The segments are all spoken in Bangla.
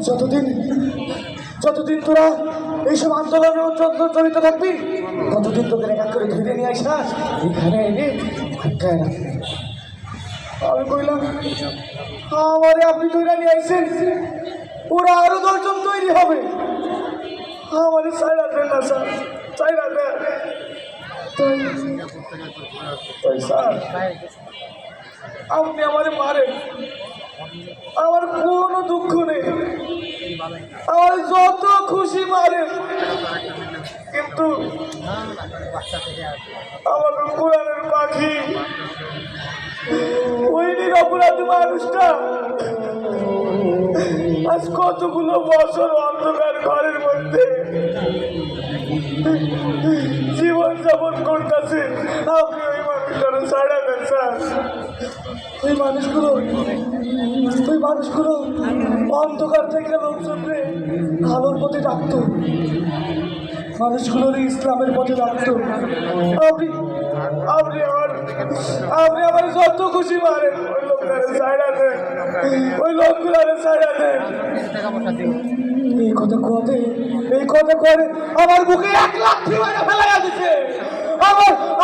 যতদিন যতদিন তোরা এইসব আন্দোলনের জড়িত থাকবি ততদিন তোদের এক করে ধরে নিয়ে আসা এখানে এনে আটকায় রাখবি। আমি কইলাম আমারে আপনি ধরে নিয়ে আসছেন, ওরা আরো 10 জন তৈরি হবে, আমারে চাই রাখবেন না স্যার, চাই রাখবেন। তাই স্যার আপনি আমারে মারেন, আমার কোনো দুঃখ নেই, আমার যত খুশি মারেন, কিন্তু আমার কোরআনের পাখি ওই নিরপরাধ মানুষটা আজ কতগুলো বছর অন্ধকার ঘরের মধ্যে জীবন যাপন করতেছে, আপনি ওই মানুষটার ছাড়া দেন স্যার। ওই মানুষগুলো অন্ধকার থেকে লোকজনকে আলোর পথে ডাকত, মানুষগুলোর ইসলামের পথে ডাকত। আপনি আমার যত খুশি মারেন, ওই লোকগুলারে ছাড়া দেন, ওই লোকগুলারে ছাড়া দেন। এই কথা করে আমার বুকে 1 লাঠি মারা ফেলা দিচ্ছে,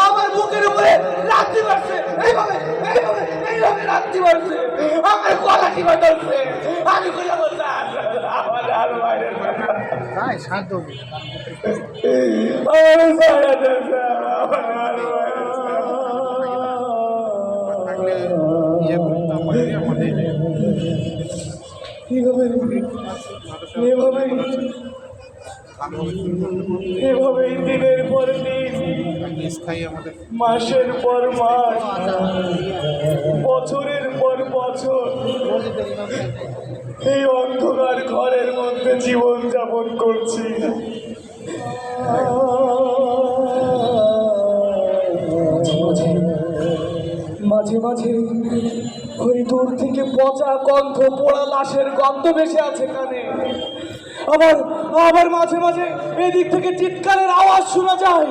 আমার বুকের উপরে লাঠি মারছে, এইভাবে লাঠি মারছে, আমার গলাটি বাঁধছে। আমি কইলাম আমার আর বাইরে এভাবে দিনের পর দিন, মাসের পর মাস, বছরের পর বছর এই অন্ধকার ঘরের মধ্যে জীবন যাপন করছি। মাঝে মাঝে ওই দূর থেকে পচা গন্ধ, পোড়া লাশের গন্ধ ভেসে আছে কানে। আবার মাঝে মাঝে এদিক থেকে চিৎকারের আওয়াজ শোনা যায়,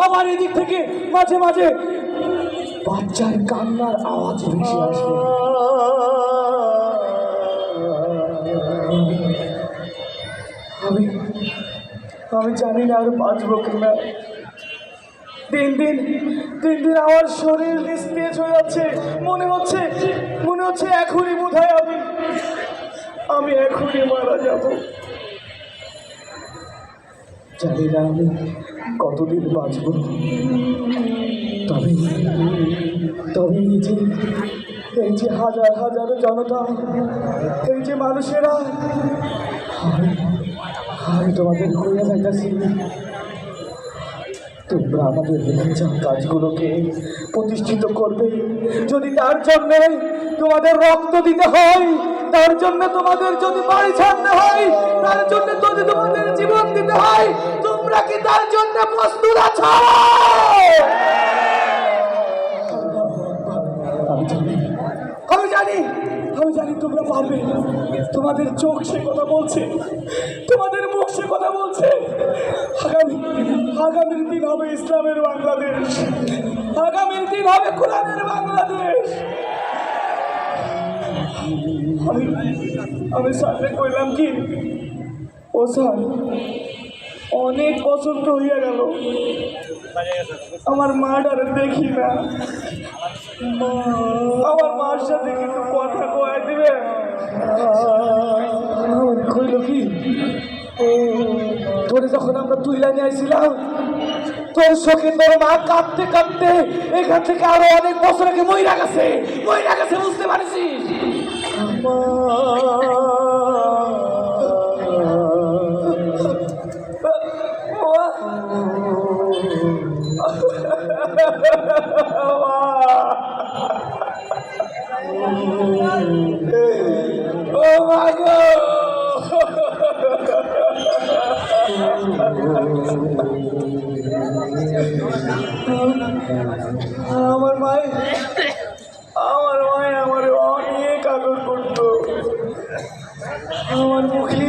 আবার এদিক থেকে মাঝে মাঝে বাচ্চার কান্নার আওয়াজ ভেসে আসে। আমি জানি না আর বাঁচবো কিনা। দিন দিন আমার শরীর নিস্তেজ হয়ে যাচ্ছে, মনে হচ্ছে এখনই বোধহয় আমি এখনই মারা যাব। জানি না আমি কতদিন বাঁচব, তবে এই যে হাজার হাজার জনতা, এই যে মানুষেরা, আমি তোমাদের কইয়া যাইতেছি, তোমরা আমাদের রেখেছা কাজগুলোকে প্রতিষ্ঠিত করবে। যদি তার জন্য তোমাদের রক্ত দিতে হয়, তার জন্য তোমাদের যদি বাড়ি ছাড়তে হয়, তার জন্য যদি তোমাদের জীবন দিতে হয়, তোমরা কি তার জন্য প্রস্তুত আছো? আমি জানি তোমরা পারবে। তোমাদের চোখ সে কথা বলছে, তোমাদের মুখ সে কথা বলছে। আগামীর দিন হবে ইসলামের বাংলাদেশ, আগামীর দিন হবে কোরআনের বাংলাদেশ। আমি স্যারকে কইলাম কি, ও স্যার অনেক বছর তো হইয়া গেল, আমার মাটার দেখি না, আমার মার সাথে কিন্তু কথা কয়ে দিবে। কইল কি, তোরে যখন আমরা তুইলা নিয়ে আইছিলাম, তোর শোকে তোর মা কাঁদতে কাঁদতে এখান থেকে আরো অনেক বছর আগে মইরা গেছে, বুঝতে পারছিস? আমার মায় আমার অনেক আদর করতো, আমার মুখে